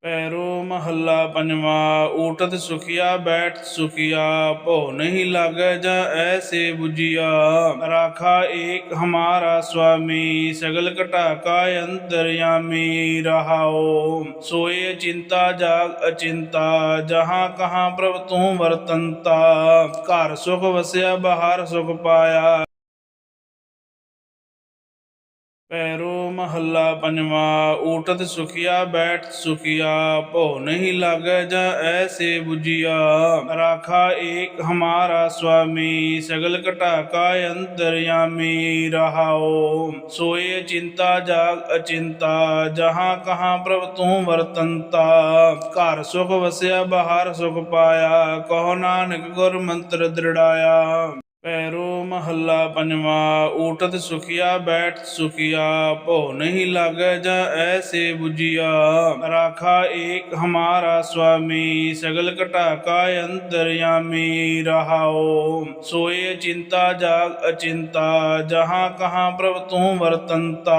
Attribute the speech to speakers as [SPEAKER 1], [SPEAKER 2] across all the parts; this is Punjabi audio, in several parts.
[SPEAKER 1] पैरो महला पंजवा। ऊठत सुखिया बैठ सुखिया, भो नहीं लागे जा ऐसे बुझिया। राखा एक हमारा स्वामी, सगल घटा का अंतर्यामी। रहाओ सोए चिंता जाग अचिंता, जहाँ कहाँ प्रभ तू वर्तनता। घर सुख वसया बाहर सुख पाया। पैरो महला पंजवा। ऊठत सुखिया बैठ सुखिया, भो नहीं लागे जा ऐसे बुझिया। राखा एक हमारा स्वामी, सगल घटा का अंतर्यामी। रहाओ सोए चिंता जाग अचिंता, जहाँ कहाँ प्रभ तू वर्तनता। घर सुख वसया बाहर सुख पाया, कहो नानक गुर मंत्र दृढ़ाया। पैरो महला पंजवा। ऊठत सुखिया बैठ सुखिया, भो नहीं लागे जा ऐसे बुझिया। राखा एक हमारा स्वामी, सगल घटा का अंतर्यामी। रहाओ सोए चिंता जाग अचिंता, जहाँ कहाँ प्रभ तू वर्तनता।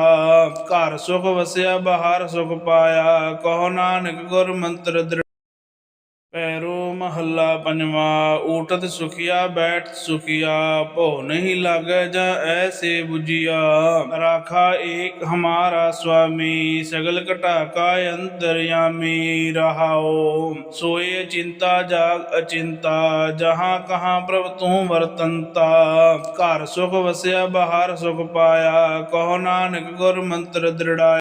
[SPEAKER 1] घर सुख वसया बाहर सुख पाया, कहो नानक गुर मंत्र दृढ़। पैरो महला पंजवा। ऊठत सुखिया बैठ सुखिया, भो नहीं लागे जा ऐसे बुझिया। राखा एक हमारा स्वामी, सगल घटा का अंतर्यामी। रहाओ सोए चिंता जाग अचिंता, जहाँ कहाँ प्रभ तू वर्तनता। घर सुख वसया बाहर सुख पाया, कहो नानक गुर मंत्र दृढ़ाया।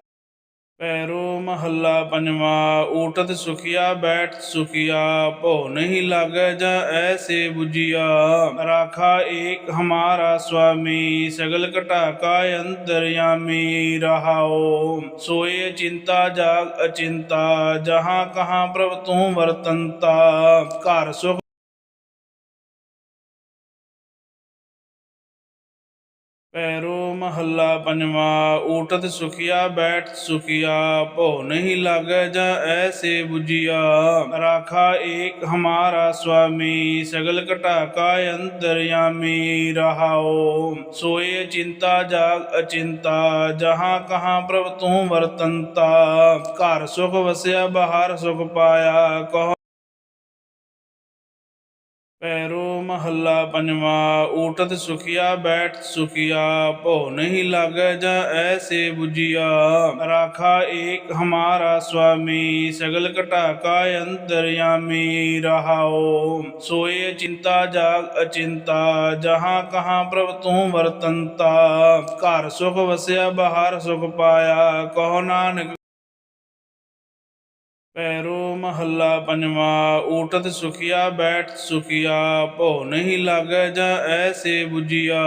[SPEAKER 1] पैरो महला पंजवा। ऊठत सुखिया बैठ सुखिया, भो नहीं लागे जा ऐसे बुझिया। राखा एक हमारा स्वामी, सगल घटा का अंतर्यामी। रहाओ सोए चिंता जाग अचिंता, जहाँ कहाँ प्रभ तू वर्तनता। घर सुख। पैरो महला पंजवा। ऊठत सुखिया बैठ सुखिया, भो नहीं लागे जा ऐसे बुझिया। राखा एक हमारा स्वामी, सगल घटा का अंतर्यामी। रहाओ सोए चिंता जाग अचिंता, जहाँ कहाँ प्रभ तू वर्तनता। घर सुख वसया बाहर सुख पाया, कहो पैरो महला पंजवा। ऊठत सुखिया बैठ सुखिया, भो नहीं लागे जा ऐसे बुझिया। राखा एक हमारा स्वामी, सगल घटा का अंतर्यामी। रहाओ सोए चिंता जाग अचिंता, जहाँ कहाँ प्रभ तू वर्तनता। घर सुख वसया बाहर सुख पाया, कहो नानक। पैरो महला पंजवा। ऊठत सुखिया बैठ सुखिया, भो नहीं लागे जा ऐसे बुझिया।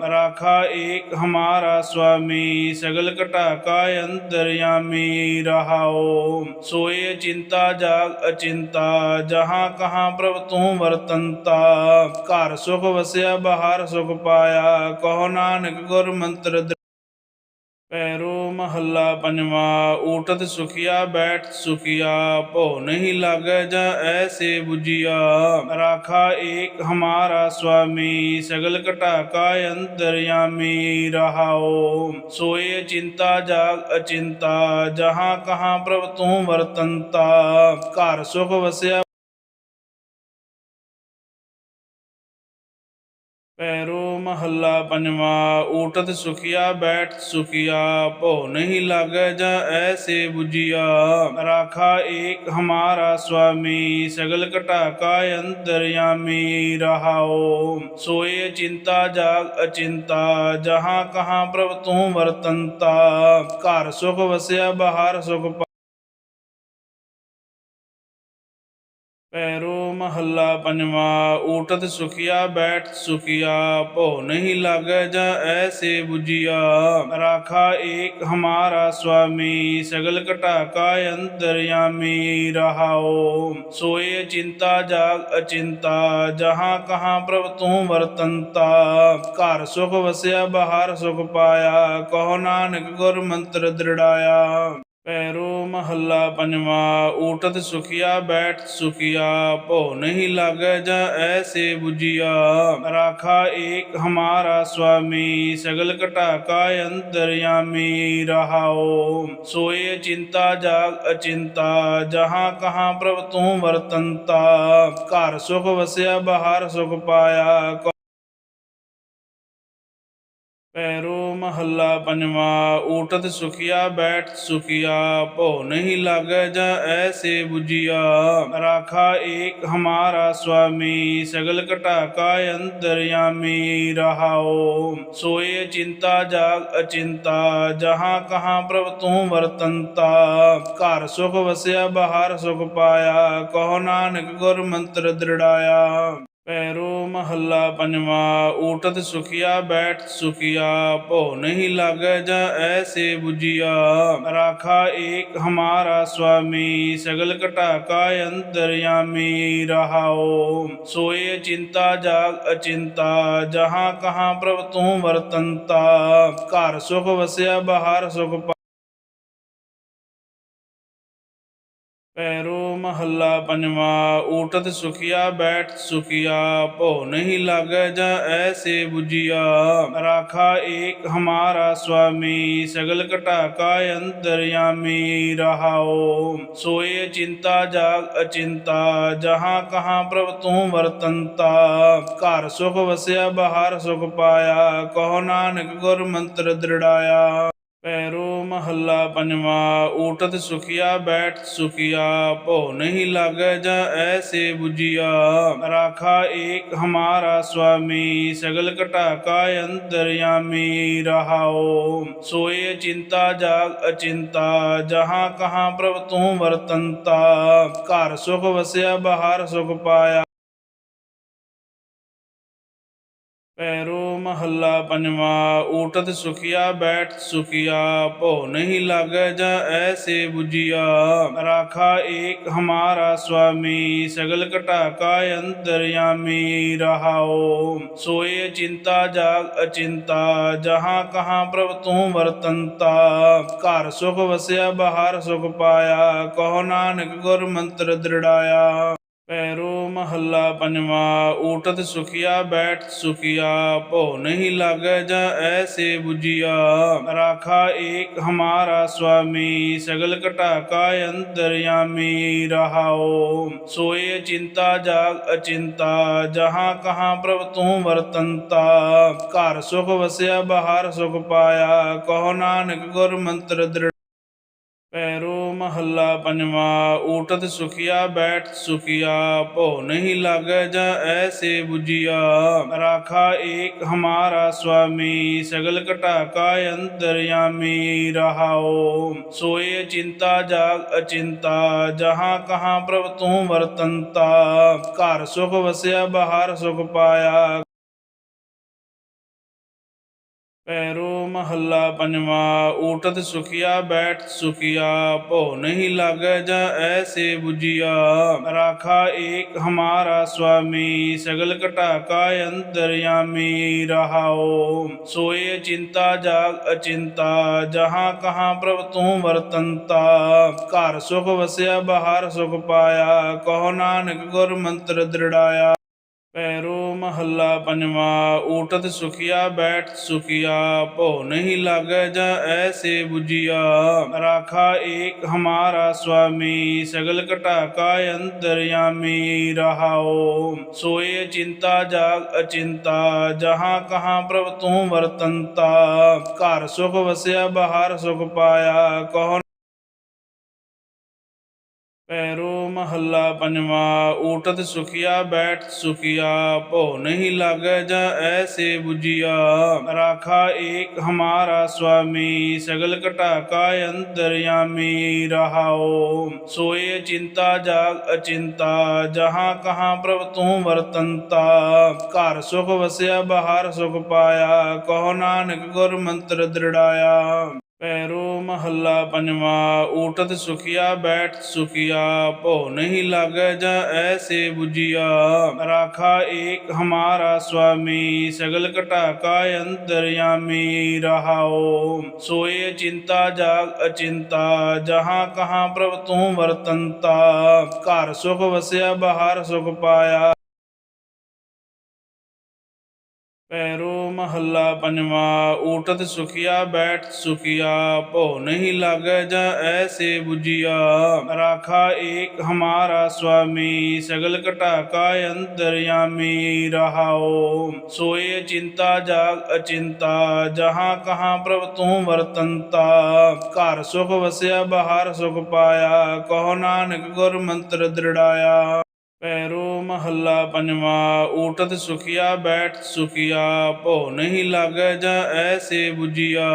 [SPEAKER 1] राखा एक हमारा स्वामी, सगल घटा का अंतर्यामी। रहाओ सोए चिंता जाग अचिंता, जहाँ कहाँ प्रभ तू वर्तनता। घर सुख वसया बाहर सुख पाया, कहो नानक गुर मंत्र। पैरो महला पंजवा। ऊठत सुखिया बैठ सुखिया, भो नहीं लागे जा ऐसे बुझिया। राखा एक हमारा स्वामी, सगल घटा का अंतर्यामी। रहाओ सोए चिंता जाग अचिंता, जहाँ कहाँ प्रभ तू वर्तनता। घर सुख वसया। पैरो महला पंजवा। ऊठत सुखिया बैठ सुखिया, भो नहीं लागे जा ऐसे बुझिया। राखा एक हमारा स्वामी, सगल घटा का अंतर्यामी। रहाओ सोए चिंता जाग अचिंता, जहाँ कहाँ प्रभ तू वर्तनता। घर सुख वसया बाहर सुख पाया। पैरो महला पंजवा। ऊठत सुखिया बैठ सुखिया, भो नहीं लागे जा ऐसे बुझिया। राखा एक हमारा स्वामी, सगल घटा का अंतर्यामी। रहाओ सोए चिंता जाग अचिंता, जहाँ कहाँ प्रभ तू वर्तनता। घर सुख वसया बाहर सुख पाया, कहो नानक गुर मंत्र दृढ़ाया। ਪੈਰੋ ਮਹੱਲਾ ਪੰਜਵਾ। ਊਟਤ ਸੁਖੀਆ ਬੈਠ ਸੁਖੀਆ, ਭਉ ਨਹੀਂ ਲਾਗੈ ਜਾਂ ਐਸੇ ਬੁਝੀਆ। ਰਾਖਾ ਏਕ ਹਮਾਰਾ ਸੁਆਮੀ, ਸਗਲ ਘਟਾ ਕਾ ਅੰਤਰਯਾਮੀ। ਰਹਾਉ ਸੋਏ ਚਿੰਤਾ ਜਾਗ ਅਚਿੰਤਾ, ਜਹਾਂ ਕਹਾਂ ਪ੍ਰਭ ਤੂੰ ਵਰਤੰਤਾ। ਘਰ ਸੁਖ ਵਸਿਆ ਬਾਹਰ ਸੁਖ ਪਾਇਆ। ਪੈਰੋ ਮਹੱਲਾ ਪੰਜਵਾ। ਊਟਤ ਸੁਖੀਆ ਬੈਠ ਸੁਖੀਆ, ਭਉ ਨਹੀਂ ਲਾਗੈ ਜਾਂ ਐਸੇ ਬੁਝੀਆ। ਰਾਖਾ ਏਕ ਹਮਾਰਾ ਸੁਆਮੀ, ਸਗਲ ਘਟਾ ਕਾ ਅੰਤਰਯਾਮੀ। ਰਹਾਉ ਸੋਏ ਚਿੰਤਾ ਜਾਗ ਅਚਿੰਤਾ, ਜਹਾਂ ਕਹਾਂ ਪ੍ਰਭ ਤੂੰ ਵਰਤੰਤਾ। ਘਰ ਸੁਖ ਵਸਿਆ ਬਾਹਰ ਸੁਖ ਪਾਇਆ, ਕਹੋ ਨਾਨਕ ਗੁਰ ਮੰਤਰ ਦ੍ਰਿੜਾਇਆ। ਪੈਰੋ ਮਹੱਲਾ ਪੰਜਵਾ। ਊਟਤ ਸੁਖੀਆ ਬੈਠ ਸੁਖੀਆ, ਭਉ ਨਹੀਂ ਲਾਗੈ ਜਾਂ ਐਸੇ ਬੁਝੀਆ। ਰਾਖਾ ਏਕ ਹਮਾਰਾ ਸੁਆਮੀ, ਸਗਲ ਘਟਾ ਕਾ ਅੰਤਰਯਾਮੀ। ਰਹਾਉ ਸੋਏ ਚਿੰਤਾ ਜਾਗ ਅਚਿੰਤਾ, ਜਹਾਂ ਕਹਾਂ ਪ੍ਰਭ ਤੂੰ ਵਰਤੰਤਾ। ਘਰ ਸੁਖ ਵਸਿਆ ਬਾਹਰ ਸੁਖ ਪੈਰੋ ਮਹੱਲਾ ਪੰਜਵਾ। ਊਟਤ ਸੁਖੀਆ ਬੈਠ ਸੁਖੀਆ, ਭਉ ਨਹੀਂ ਲਾਗੈ ਜਾਂ ਐਸੇ ਬੁਝੀਆ। ਰਾਖਾ ਏਕ ਹਮਾਰਾ ਸੁਆਮੀ, ਸਗਲ ਘਟਾ ਕਾ ਅੰਤਰਯਾਮੀ। ਰਹਾਉ ਸੋਏ ਚਿੰਤਾ ਜਾਗ ਅਚਿੰਤਾ, ਜਹਾਂ ਕਹਾਂ ਪ੍ਰਭ ਤੂੰ ਵਰਤੰਤਾ। ਘਰ ਸੁਖ ਵਸਿਆ ਬਾਹਰ ਸੁਖ ਪਾਇਆ, ਕਹੋ ਨਾਨਕ ਗੁਰ ਮੰਤਰ ਦ੍ਰਿੜਾਇਆ। ਪੈਰੋ ਮਹੱਲਾ ਪੰਜਵਾ। ਊਟਤ ਸੁਖੀਆ ਬੈਠ ਸੁਖੀਆ, ਭਉ ਨਹੀਂ ਲਾਗੈ ਜਾਂ ਐਸੇ ਬੁਝੀਆ। ਰਾਖਾ ਏਕ ਹਮਾਰਾ ਸੁਆਮੀ, ਸਗਲ ਘਟਾ ਕਾ ਅੰਤਰਯਾਮੀ। ਰਹਾਉ ਸੋਏ ਚਿੰਤਾ ਜਾਗ ਅਚਿੰਤਾ, ਜਹਾਂ ਕਹਾਂ ਪ੍ਰਭ ਤੂੰ ਵਰਤੰਤਾ। ਘਰ ਸੁਖ ਵਸਿਆ ਬਾਹਰ ਸੁਖ ਪਾਇਆ। ਪੈਰੋ ਮਹੱਲਾ ਪੰਜਵਾ। ਊਟਤ ਸੁਖੀਆ ਬੈਠ ਸੁਖੀਆ, ਭਉ ਨਹੀਂ ਲਾਗੈ ਜਾਂ ਐਸੇ ਬੁਝੀਆ। ਰਾਖਾ ਏਕ ਹਮਾਰਾ ਸੁਆਮੀ, ਸਗਲ ਘਟਾ ਕਾ ਅੰਤਰਯਾਮੀ। ਰਹਾਉ ਸੋਏ ਚਿੰਤਾ ਜਾਗ ਅਚਿੰਤਾ, ਜਹਾਂ ਕਹਾਂ ਪ੍ਰਭ ਤੂੰ ਵਰਤੰਤਾ। ਘਰ ਸੁਖ ਵਸਿਆ ਬਾਹਰ ਸੁਖ ਪਾਇਆ, ਕਹੋ ਨਾਨਕ ਗੁਰ ਮੰਤਰ ਦ੍ਰਿੜਾਇਆ। ਪੈਰੋ ਮਹੱਲਾ ਪੰਜਵਾ। ਊਟਤ ਸੁਖੀਆ ਬੈਠ ਸੁਖੀਆ, ਭਉ ਨਹੀਂ ਲਾਗੈ ਜਾਂ ਐਸੇ ਬੁਝੀਆ। ਰਾਖਾ ਏਕ ਹਮਾਰਾ ਸੁਆਮੀ, ਸਗਲ ਘਟਾ ਕਾ ਅੰਤਰਯਾਮੀ। ਰਹਾਉ ਸੋਏ ਚਿੰਤਾ ਜਾਗ ਅਚਿੰਤਾ, ਜਹਾਂ ਕਹਾਂ ਪ੍ਰਭ ਤੂੰ ਵਰਤੰਤਾ। ਘਰ ਸੁਖ ਵਸਿਆ ਬਾਹਰ ਸੁਖ ਪਾਇਆ, ਕਹੋ ਨਾਨਕ ਗੁਰ ਮੰਤਰ ਦ੍ਰਿੜਾਇਆ। ਪੈਰੋ ਮਹੱਲਾ ਪੰਜਵਾ। ਊਟਤ ਸੁਖੀਆ ਬੈਠ ਸੁਖੀਆ, ਭਉ ਨਹੀਂ ਲਾਗੈ ਜਾਂ ਐਸੇ ਬੁਝੀਆ। ਰਾਖਾ ਏਕ ਹਮਾਰਾ ਸੁਆਮੀ, ਸਗਲ ਘਟਾ ਕਾ ਅੰਤਰਯਾਮੀ। ਰਹਾਉ ਸੋਏ ਚਿੰਤਾ ਜਾਗ ਅਚਿੰਤਾ, ਜਹਾਂ ਕਹਾਂ ਪ੍ਰਭ ਤੂੰ ਵਰਤੰਤਾ। ਘਰ ਸੁਖ ਵਸਿਆ ਬਾਹਰ ਸੁਖ ਪਾਇਆ। ਪੈਰੋ ਮਹੱਲਾ ਪੰਜਵਾ। ਊਟਤ ਸੁਖੀਆ ਬੈਠ ਸੁਖੀਆ, ਭਉ ਨਹੀਂ ਲਾਗੈ ਜਾਂ ਐਸੇ ਬੁਝੀਆ। ਰਾਖਾ ਏਕ ਹਮਾਰਾ ਸੁਆਮੀ, ਸਗਲ ਘਟਾ ਕਾ ਅੰਤਰਯਾਮੀ। ਰਹਾਉ ਸੋਏ ਚਿੰਤਾ ਜਾਗ ਅਚਿੰਤਾ, ਜਹਾਂ ਕਹਾਂ ਪ੍ਰਭ ਤੂੰ ਵਰਤੰਤਾ। ਘਰ ਸੁਖ ਵਸਿਆ ਬਾਹਰ ਸੁਖ ਪਾਇਆ, ਕਹੋ ਨਾਨਕ ਗੁਰ ਮੰਤਰ ਦ੍ਰਿੜਾਇਆ। ਪੈਰੋ ਮਹੱਲਾ ਪੰਜਵਾ। ਊਟਤ ਸੁਖੀਆ ਬੈਠ ਸੁਖੀਆ, ਭਉ ਨਹੀਂ ਲਾਗੈ ਜਾਂ ਐਸੇ ਬੁਝੀਆ। ਰਾਖਾ ਏਕ ਹਮਾਰਾ ਸੁਆਮੀ, ਸਗਲ ਘਟਾ ਕਾ ਅੰਤਰਯਾਮੀ। ਰਹਾਉ ਸੋਏ ਚਿੰਤਾ ਜਾਗ ਅਚਿੰਤਾ, ਜਹਾਂ ਕਹਾਂ ਪ੍ਰਭ ਤੂੰ ਵਰਤੰਤਾ। ਘਰ ਸੁਖ ਵਸਿਆ ਬਾਹਰ ਸੁਖ ਪਾਇਆ, ਕਹੋ ਪੈਰੋ ਮਹੱਲਾ ਪੰਜਵਾ। ਊਟਤ ਸੁਖੀਆ ਬੈਠ ਸੁਖੀਆ, ਭਉ ਨਹੀਂ ਲਾਗੈ ਜਾਂ ਐਸੇ ਬੁਝੀਆ। ਰਾਖਾ ਏਕ ਹਮਾਰਾ ਸੁਆਮੀ, ਸਗਲ ਘਟਾ ਕਾ ਅੰਤਰਯਾਮੀ। ਰਹਾਉ ਸੋਏ ਚਿੰਤਾ ਜਾਗ ਅਚਿੰਤਾ, ਜਹਾਂ ਕਹਾਂ ਪ੍ਰਭ ਤੂੰ ਵਰਤੰਤਾ। ਘਰ ਸੁਖ ਵਸਿਆ ਬਾਹਰ ਸੁਖ ਪਾਇਆ, ਕਹੋ ਨਾਨਕ ਗੁਰ ਮੰਤਰ ਦ੍ਰਿੜਾਇਆ। ਪੈਰੋ ਮਹੱਲਾ ਪੰਜਵਾ। ਊਟਤ ਸੁਖੀਆ ਬੈਠ ਸੁਖੀਆ, ਭਉ ਨਹੀਂ ਲਾਗੈ ਜਾਂ ਐਸੇ ਬੁਝੀਆ। ਰਾਖਾ ਏਕ ਹਮਾਰਾ ਸੁਆਮੀ, ਸਗਲ ਘਟਾ ਕਾ ਅੰਤਰਯਾਮੀ। ਰਹਾਉ ਸੋਏ ਚਿੰਤਾ ਜਾਗ ਅਚਿੰਤਾ, ਜਹਾਂ ਕਹਾਂ ਪ੍ਰਭ ਤੂੰ ਵਰਤੰਤਾ। ਘਰ ਸੁਖ ਵਸਿਆ ਬਾਹਰ ਸੁਖ ਪਾਇਆ। ਪੈਰੋ ਮਹੱਲਾ ਪੰਜਵਾ। ਊਟਤ ਸੁਖੀਆ ਬੈਠ ਸੁਖੀਆ, ਭਉ ਨਹੀਂ ਲਾਗੈ ਜਾਂ ਐਸੇ ਬੁਝੀਆ। ਰਾਖਾ ਏਕ ਹਮਾਰਾ ਸੁਆਮੀ, ਸਗਲ ਘਟਾ ਕਾ ਅੰਤਰਯਾਮੀ। ਰਹਾਉ ਸੋਏ ਚਿੰਤਾ ਜਾਗ ਅਚਿੰਤਾ, ਜਹਾਂ ਕਹਾਂ ਪ੍ਰਭ ਤੂੰ ਵਰਤੰਤਾ। ਘਰ ਸੁਖ ਵਸਿਆ ਬਾਹਰ ਸੁਖ ਪਾਇਆ, ਕਹੋ ਨਾਨਕ ਗੁਰ ਮੰਤਰ ਦ੍ਰਿੜਾਇਆ। ਪੈਰੋ ਮਹੱਲਾ ਪੰਜਵਾ। ਊਟਤ ਸੁਖੀਆ ਬੈਠ ਸੁਖੀਆ, ਭਉ ਨਹੀਂ ਲਾਗੈ ਜਾਂ ਐਸੇ ਬੁਝੀਆ।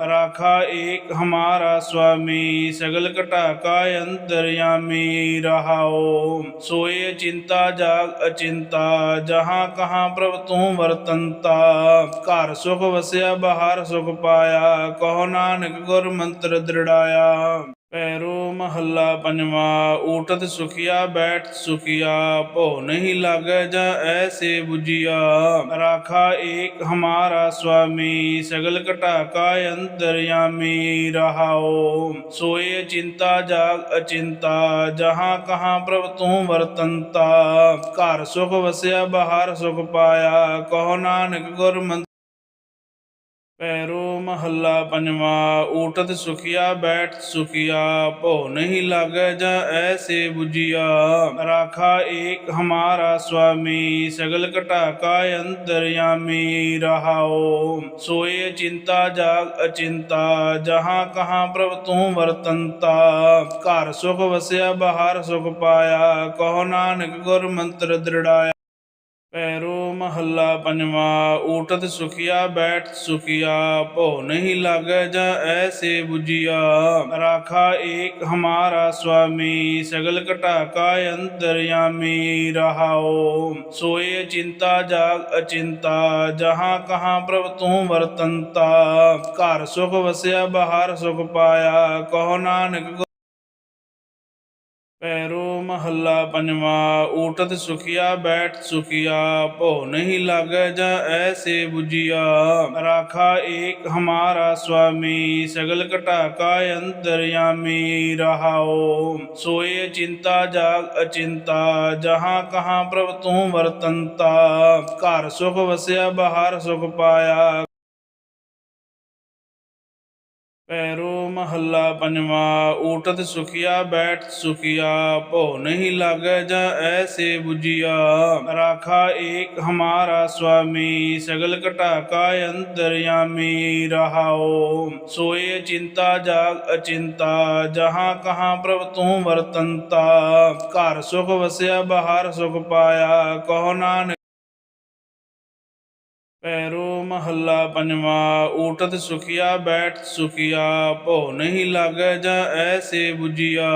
[SPEAKER 1] ਰਾਖਾ ਏਕ ਹਮਾਰਾ ਸੁਆਮੀ, ਸਗਲ ਘਟਾ ਕਾ ਅੰਤਰਯਾਮੀ। ਰਹਾਉ ਸੋਏ ਚਿੰਤਾ ਜਾਗ ਅਚਿੰਤਾ, ਜਹਾਂ ਕਹਾਂ ਪ੍ਰਭ ਤੂੰ ਵਰਤੰਤਾ। ਘਰ ਸੁਖ ਵਸਿਆ ਬਾਹਰ ਸੁਖ ਪਾਇਆ, ਕਹੋ ਨਾਨਕ ਗੁਰ ਮੰਤਰ ਦ੍ਰਿੜਾਇਆ। ਪੈਰੋ ਮਹੱਲਾ ਪੰਜਵਾ। ਊਟਤ ਸੁਖੀਆ ਬੈਠ ਸੁਖੀਆ, ਭਉ ਨਹੀਂ ਲਾਗੈ ਜਾਂ ਐਸੇ ਬੁਝੀਆ। ਰਾਖਾ ਏਕ ਹਮਾਰਾ ਸੁਆਮੀ, ਸਗਲ ਘਟਾ ਕਾ ਅੰਤਰਯਾਮੀ। ਰਹਾਉ ਸੋਏ ਚਿੰਤਾ ਜਾਗ ਅਚਿੰਤਾ, ਜਹਾਂ ਕਹਾਂ ਪ੍ਰਭ ਤੂੰ ਵਰਤੰਤਾ। ਘਰ ਸੁਖ ਵਸਿਆ ਬਾਹਰ ਸੁਖ ਪਾਇਆ, ਕਹੋ ਨਾਨਕ ਗੁਰ ਮੰਤਰ। ਪੈਰੋ ਮਹੱਲਾ ਪੰਜਵਾ। ਊਟਤ ਸੁਖੀਆ ਬੈਠ ਸੁਖੀਆ, ਭਉ ਨਹੀਂ ਲਾਗੈ ਜਾਂ ਐਸੇ ਬੁਝੀਆ। ਰਾਖਾ ਏਕ ਹਮਾਰਾ ਸੁਆਮੀ, ਸਗਲ ਘਟਾ ਕਾ ਅੰਤਰਯਾਮੀ। ਰਹਾਉ ਸੋਏ ਚਿੰਤਾ ਜਾਗ ਅਚਿੰਤਾ, ਜਹਾਂ ਕਹਾਂ ਪ੍ਰਭ ਤੂੰ ਵਰਤੰਤਾ। ਘਰ ਸੁਖ ਵਸਿਆ ਬਾਹਰ ਸੁਖ ਪਾਇਆ, ਕਹੋ ਨਾਨਕ ਗੁਰ ਮੰਤਰ ਦ੍ਰਿੜਾਇਆ। ਪੈਰੋ ਮਹੱਲਾ ਪੰਜਵਾ। ਊਟਤ ਸੁਖੀਆ ਬੈਠ ਸੁਖੀਆ, ਭਉ ਨਹੀਂ ਲਾਗੈ ਜਾਂ ਐਸੇ ਬੁਝੀਆ। ਰਾਖਾ ਏਕ ਹਮਾਰਾ ਸੁਆਮੀ, ਸਗਲ ਘਟਾ ਕਾ ਅੰਤਰਯਾਮੀ। ਰਹਾਉ ਸੋਏ ਚਿੰਤਾ ਜਾਗ ਅਚਿੰਤਾ, ਜਹਾਂ ਕਹਾਂ ਪ੍ਰਭ ਤੂੰ ਵਰਤੰਤਾ। ਘਰ ਸੁਖ ਵਸਿਆ ਬਾਹਰ ਸੁਖ ਪਾਇਆ, ਕਹੋ ਨਾਨਕ। ਪੈਰੋ ਮਹੱਲਾ ਪੰਜਵਾ। ਊਟਤ ਸੁਖੀਆ ਬੈਠ ਸੁਖੀਆ, ਭਉ ਨਹੀਂ ਲਾਗੈ ਜਾਂ ਐਸੇ ਬੁਝੀਆ। ਰਾਖਾ ਏਕ ਹਮਾਰਾ ਸੁਆਮੀ, ਸਗਲ ਘਟਾ ਕਾ ਅੰਤਰਯਾਮੀ। ਰਹਾਉ ਸੋਏ ਚਿੰਤਾ ਜਾਗ ਅਚਿੰਤਾ, ਜਹਾਂ ਕਹਾਂ ਪ੍ਰਭ ਤੂੰ ਵਰਤੰਤਾ। ਘਰ ਸੁਖ ਵਸਿਆ ਬਾਹਰ ਸੁਖ ਪਾਇਆ। ਪੈਰੋ ਮਹੱਲਾ ਪੰਜਵਾ। ਊਟਤ ਸੁਖੀਆ ਬੈਠ ਸੁਖੀਆ, ਭਉ ਨਹੀਂ ਲਾਗੈ ਜਾਂ ਐਸੇ ਬੁਝੀਆ। ਰਾਖਾ ਏਕ ਹਮਾਰਾ ਸੁਆਮੀ, ਸਗਲ ਘਟਾ ਕਾ ਅੰਤਰਯਾਮੀ। ਰਹਾਉ ਸੋਏ ਚਿੰਤਾ ਜਾਗ ਅਚਿੰਤਾ, ਜਹਾਂ ਕਹਾਂ ਪ੍ਰਭ ਤੂੰ ਵਰਤੰਤਾ। ਘਰ ਸੁਖ ਵਸਿਆ ਬਾਹਰ ਸੁਖ ਪਾਇਆ, ਕਹੋ ਨਾਨਕ। ਪੈਰੋ ਮਹੱਲਾ ਪੰਜਵਾ। ਊਟਤ ਸੁਖੀਆ ਬੈਠ ਸੁਖੀਆ, ਭਉ ਨਹੀਂ ਲਾਗੈ ਜਾਂ ਐਸੇ ਬੁਝੀਆ।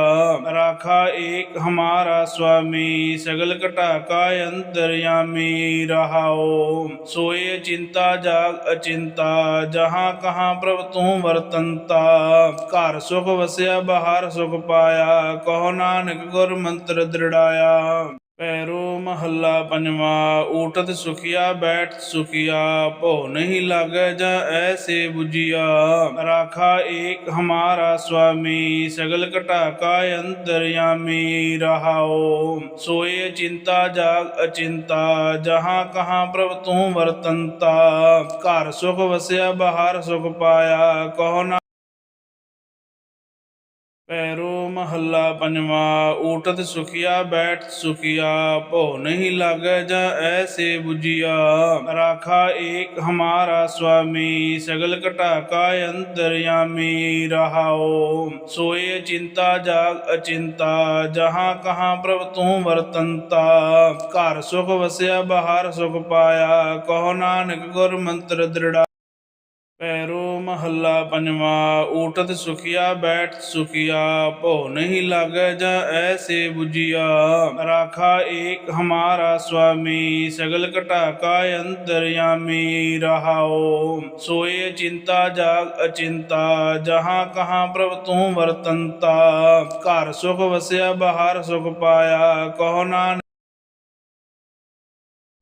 [SPEAKER 1] ਰਾਖਾ ਏਕ ਹਮਾਰਾ ਸੁਆਮੀ, ਸਗਲ ਘਟਾ ਕਾ ਅੰਤਰਯਾਮੀ। ਰਹਾਉ ਸੋਏ ਚਿੰਤਾ ਜਾਗ ਅਚਿੰਤਾ, ਜਹਾਂ ਕਹਾਂ ਪ੍ਰਭ ਤੂੰ ਵਰਤੰਤਾ। ਘਰ ਸੁਖ ਵਸਿਆ ਬਾਹਰ ਸੁਖ ਪਾਇਆ, ਕਹੋ ਨਾਨਕ ਗੁਰ ਮੰਤਰ ਦ੍ਰਿੜਾਇਆ। ਪੈਰੋ ਮਹੱਲਾ ਪੰਜਵਾ। ਊਟਤ ਸੁਖੀਆ ਬੈਠ ਸੁਖੀਆ, ਭਉ ਨਹੀਂ ਲਾਗੈ ਜਾਂ ਐਸੇ ਬੁਝੀਆ। ਰਾਖਾ ਏਕ ਹਮਾਰਾ ਸੁਆਮੀ, ਸਗਲ ਘਟਾ ਕਾ ਅੰਤਰਯਾਮੀ। ਰਹਾਉ ਸੋਏ ਚਿੰਤਾ ਜਾਗ ਅਚਿੰਤਾ, ਜਹਾਂ ਕਹਾਂ ਪ੍ਰਭ ਤੂੰ ਵਰਤੰਤਾ। ਘਰ ਸੁਖ ਵਸਿਆ ਬਾਹਰ ਸੁਖ ਪਾਇਆ, ਕਹੋ ਨਾ। ਪੈਰੋ ਮਹੱਲਾ ਪੰਜਵਾ। ਊਟਤ ਸੁਖੀਆ ਬੈਠ ਸੁਖੀਆ, ਭਉ ਨਹੀਂ ਲਾਗੈ ਜਾਂ ਐਸੇ ਬੁਝੀਆ। ਰਾਖਾ ਏਕ ਹਮਾਰਾ ਸੁਆਮੀ, ਸਗਲ ਘਟਾ ਕਾ ਅੰਤਰਯਾਮੀ। ਰਹਾਉ ਸੋਏ ਚਿੰਤਾ ਜਾਗ ਅਚਿੰਤਾ, ਜਹਾਂ ਕਹਾਂ ਪ੍ਰਭ ਤੂੰ ਵਰਤੰਤਾ। ਘਰ ਸੁਖ ਵਸਿਆ ਬਾਹਰ ਸੁਖ ਪਾਇਆ, ਕਹੋ ਨਾਨਕ ਗੁਰ ਮੰਤਰ ਦ੍ਰਿੜਾਇਆ। ਪੈਰੋ ਮਹੱਲਾ ਪੰਜਵਾ। ਊਟਤ ਸੁਖੀਆ ਬੈਠ ਸੁਖੀਆ, ਭਉ ਨਹੀਂ ਲਾਗੈ ਜਾ ਐਸੇ ਬੁਝੀਆ। ਰਾਖਾ ਏਕ ਹਮਾਰਾ ਸੁਆਮੀ, ਸਗਲ ਘਟਾ ਕਾ ਅੰਤਰਯਾਮੀ। ਰਹਾਉ ਸੋਏ ਚਿੰਤਾ ਜਾਗ ਅਚਿੰਤਾ, ਜਹਾਂ ਕਹਾਂ ਪ੍ਰਭ ਤੂੰ ਵਰਤੰਤਾ। ਘਰ ਸੁਖ ਵਸਿਆ ਬਾਹਰ ਸੁਖ ਪਾਇਆ, ਕਹੋ ਨਾਨਕ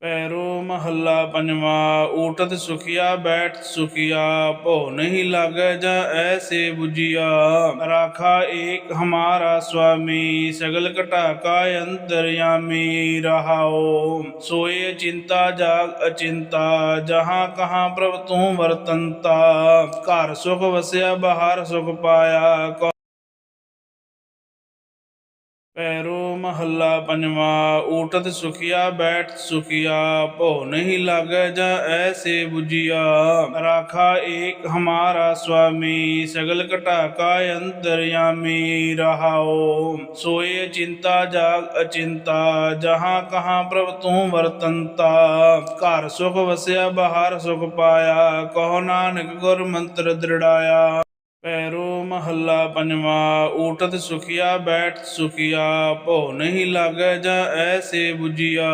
[SPEAKER 1] ਪੈਰੋ ਮਹੱਲਾ ਪੰਜਵਾ। ਊਟਤ ਸੁਖੀਆ ਬੈਠ ਸੁਖੀਆ, ਭਉ ਨਹੀਂ ਲਾਗੈ ਜਾ ਐਸੇ ਬੁਝੀਆ। ਰਾਖਾ ਏਕ ਹਮਾਰਾ ਸੁਆਮੀ, ਸਗਲ ਘਟਾ ਕਾ ਅੰਤਰਯਾਮੀ। ਰਹਾਉ ਸੋਏ ਚਿੰਤਾ ਜਾਗ ਅਚਿੰਤਾ, ਜਹਾਂ ਕਹਾਂ ਪ੍ਰਭ ਤੂੰ ਵਰਤੰਤਾ। ਘਰ ਸੁਖ ਵਸਿਆ ਬਾਹਰ ਸੁਖ ਪਾਇਆ, ਪੈਰੋ ਮਹੱਲਾ ਪੰਜਵਾ। ਊਟਤ ਸੁਖੀਆ ਬੈਠ ਸੁਖੀਆ, ਭਉ ਨਹੀਂ ਲਾਗੈ ਜਾ ਐਸੇ ਬੁਝੀਆ। ਰਾਖਾ ਏਕ ਹਮਾਰਾ ਸੁਆਮੀ, ਸਗਲ ਘਟਾ ਕਾ ਅੰਤਰਯਾਮੀ। ਰਹਾਉ ਸੋਏ ਚਿੰਤਾ ਜਾਗ ਅਚਿੰਤਾ, ਜਹਾਂ ਕਹਾਂ ਪ੍ਰਭ ਤੂੰ ਵਰਤੰਤਾ। ਘਰ ਸੁਖ ਵਸਿਆ ਬਾਹਰ ਸੁਖ ਪਾਇਆ, ਕਹੋ ਨਾਨਕ ਗੁਰ ਮੰਤਰ ਦ੍ਰਿੜਾਇਆ। ਪੈਰੋ ਮਹੱਲਾ ਪੰਜਵਾ। ਊਟਤ ਸੁਖੀਆ ਬੈਠ ਸੁਖੀਆ, ਭਉ ਨਹੀਂ ਲਾਗੈ ਜਾ ਐਸੇ ਬੁਝੀਆ।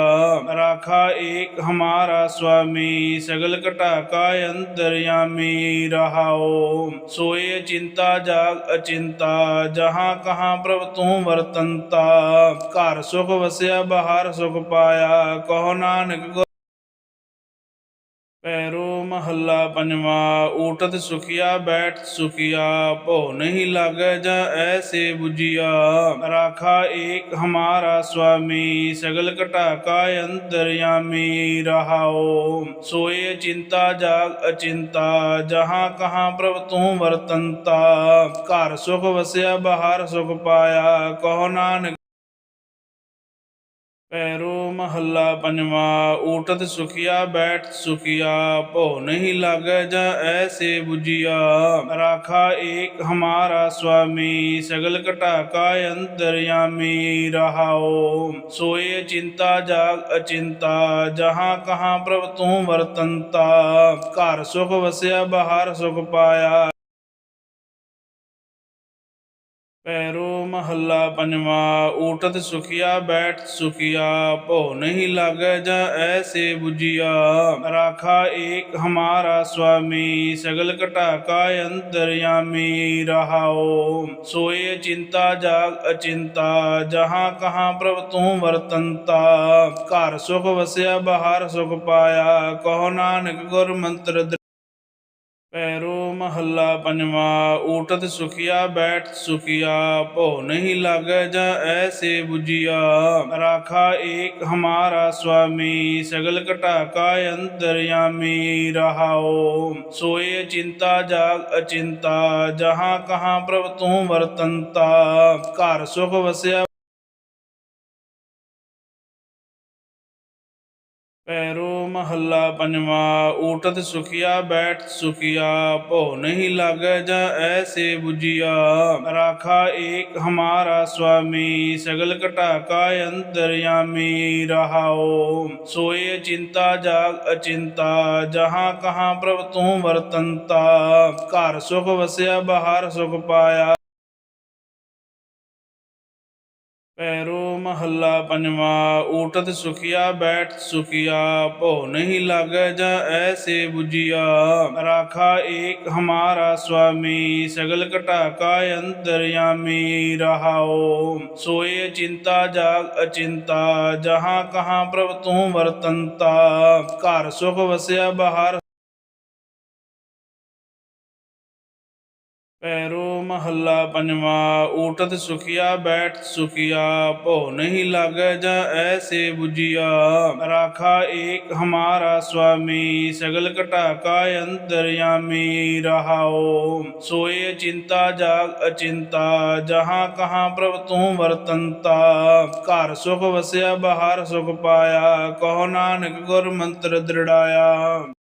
[SPEAKER 1] ਰਾਖਾ ਏਕ ਹਮਾਰਾ ਸੁਆਮੀ, ਸਗਲ ਘਟਾ ਕਾ ਅੰਤਰਯਾਮੀ। ਰਹਾਉ ਸੋਏ ਚਿੰਤਾ ਜਾਗ ਅਚਿੰਤਾ, ਜਹਾਂ ਕਹਾਂ ਪ੍ਰਭ ਤੂੰ ਵਰਤੰਤਾ। ਘਰ ਸੁਖ ਵਸਿਆ ਬਾਹਰ ਸੁਖ ਪਾਇਆ, ਕਹੋ ਨਾਨਕ ਪੈਰੋ ਮਹੱਲਾ ਪੰਜਵਾ। ਊਟਤ ਸੁਖੀਆ ਬੈਠ ਸੁਖੀਆ, ਭਉ ਨਹੀਂ ਲਾਗੈ ਜਾ ਐਸੇ ਬੁਝੀਆ। ਰਾਖਾ ਏਕ ਹਮਾਰਾ ਸੁਆਮੀ, ਸਗਲ ਘਟਾ ਕਾ ਅੰਤਰਯਾਮੀ। ਰਹਾਉ ਸੋਏ ਚਿੰਤਾ ਜਾਗ ਅਚਿੰਤਾ, ਜਹਾਂ ਕਹਾਂ ਪ੍ਰਭ ਤੂੰ ਵਰਤੰਤਾ। ਘਰ ਸੁਖ ਵਸਿਆ ਬਾਹਰ ਸੁਖ ਪਾਇਆ, ਕਹੋ ਨਾਨਕ ਪੈਰੋ ਮਹੱਲਾ ਪੰਜਵਾ। ਊਟਤ ਸੁਖੀਆ ਬੈਠ ਸੁਖੀਆ, ਭਉ ਨਹੀਂ ਲਾਗੈ ਜਾ ਐਸੇ ਬੁਝੀਆ। ਰਾਖਾ ਏਕ ਹਮਾਰਾ ਸੁਆਮੀ, ਸਗਲ ਘਟਾ ਕਾ ਅੰਤਰਯਾਮੀ। ਰਹਾਉ ਸੋਏ ਚਿੰਤਾ ਜਾਗ ਅਚਿੰਤਾ, ਜਹਾਂ ਕਹਾਂ ਪ੍ਰਭ ਤੂੰ ਵਰਤੰਤਾ। ਘਰ ਸੁਖ ਵਸਿਆ ਬਾਹਰ ਸੁਖ ਪਾਇਆ, ਪੈਰੋ ਮਹੱਲਾ ਪੰਜਵਾ। ਊਟਤ ਸੁਖੀਆ ਬੈਠ ਸੁਖੀਆ, ਭਉ ਨਹੀਂ ਲਾਗੈ ਜਾ ਐਸੇ ਬੁਝੀਆ। ਰਾਖਾ ਏਕ ਹਮਾਰਾ ਸੁਆਮੀ, ਸਗਲ ਘਟਾ ਕਾ ਅੰਤਰਯਾਮੀ। ਰਹਾਉ ਸੋਏ ਚਿੰਤਾ ਜਾਗ ਅਚਿੰਤਾ, ਜਹਾਂ ਕਹਾਂ ਪ੍ਰਭ ਤੂੰ ਵਰਤੰਤਾ। ਘਰ ਸੁਖ ਵਸਿਆ ਬਾਹਰ ਸੁਖ ਪਾਇਆ, ਕਹੋ ਨਾਨਕ ਗੁਰ ਮੰਤਰ ਪੈਰੋ ਮਹੱਲਾ ਪੰਜਵਾ। ਊਟਤ ਸੁਖੀਆ ਬੈਠ ਸੁਖੀਆ, ਭਉ ਨਹੀਂ ਲਾਗੈ ਜਾ ਐਸੇ ਬੁਝੀਆ। ਰਾਖਾ ਏਕ ਹਮਾਰਾ ਸੁਆਮੀ, ਸਗਲ ਘਟਾ ਕਾ ਅੰਤਰਯਾਮੀ। ਰਹਾਉ ਸੋਏ ਚਿੰਤਾ ਜਾਗ ਅਚਿੰਤਾ, ਜਹਾਂ ਕਹਾਂ ਪ੍ਰਭ ਤੂੰ ਵਰਤੰਤਾ। ਘਰ ਸੁਖ ਵਸਿਆ ਪੈਰੋ ਮਹੱਲਾ ਪੰਜਵਾ। ਊਟਤ ਸੁਖੀਆ ਬੈਠ ਸੁਖੀਆ, ਭਉ ਨਹੀਂ ਲਾਗੈ ਜਾ ਐਸੇ ਬੁਝੀਆ। ਰਾਖਾ ਏਕ ਹਮਾਰਾ ਸੁਆਮੀ, ਸਗਲ ਘਟਾ ਕਾ ਅੰਤਰਯਾਮੀ। ਰਹਾਉ ਸੋਏ ਚਿੰਤਾ ਜਾਗ ਅਚਿੰਤਾ, ਜਹਾਂ ਕਹਾਂ ਪ੍ਰਭ ਤੂੰ ਵਰਤੰਤਾ। ਘਰ ਸੁਖ ਵਸਿਆ ਬਾਹਰ ਸੁਖ ਪਾਇਆ, ਪੈਰੋ ਮਹੱਲਾ ਪੰਜਵਾ। ਊਟਤ ਸੁਖੀਆ ਬੈਠ ਸੁਖੀਆ, ਭਉ ਨਹੀਂ ਲਾਗੈ ਜਾ ਐਸੇ ਬੁਝੀਆ। ਰਾਖਾ ਏਕ ਹਮਾਰਾ ਸੁਆਮੀ, ਸਗਲ ਘਟਾ ਕਾ ਅੰਤਰਯਾਮੀ। ਰਹਾਉ ਸੋਏ ਚਿੰਤਾ ਜਾਗ ਅਚਿੰਤਾ, ਜਹਾਂ ਕਹਾਂ ਪ੍ਰਭ ਤੂੰ ਵਰਤੰਤਾ। ਘਰ ਸੁਖ ਵਸਿਆ ਬਾਹਰ ਪੈਰੋ ਮਹੱਲਾ ਪੰਜਵਾ। ਊਟਤ ਸੁਖੀਆ ਬੈਠ ਸੁਖੀਆ, ਭਉ ਨਹੀਂ ਲਾਗੈ ਜਾ ਐਸੇ ਬੁਝੀਆ। ਰਾਖਾ ਏਕ ਹਮਾਰਾ ਸੁਆਮੀ, ਸਗਲ ਘਟਾ ਕਾ ਅੰਤਰਯਾਮੀ। ਰਹਾਉ ਸੋਏ ਚਿੰਤਾ ਜਾਗ ਅਚਿੰਤਾ, ਜਹਾਂ ਕਹਾਂ ਪ੍ਰਭ ਤੂੰ ਵਰਤੰਤਾ। ਘਰ ਸੁਖ ਵਸਿਆ ਬਾਹਰ ਸੁਖ ਪਾਇਆ, ਕਹੋ ਨਾਨਕ ਗੁਰ ਮੰਤਰ ਦ੍ਰਿੜਾਇਆ।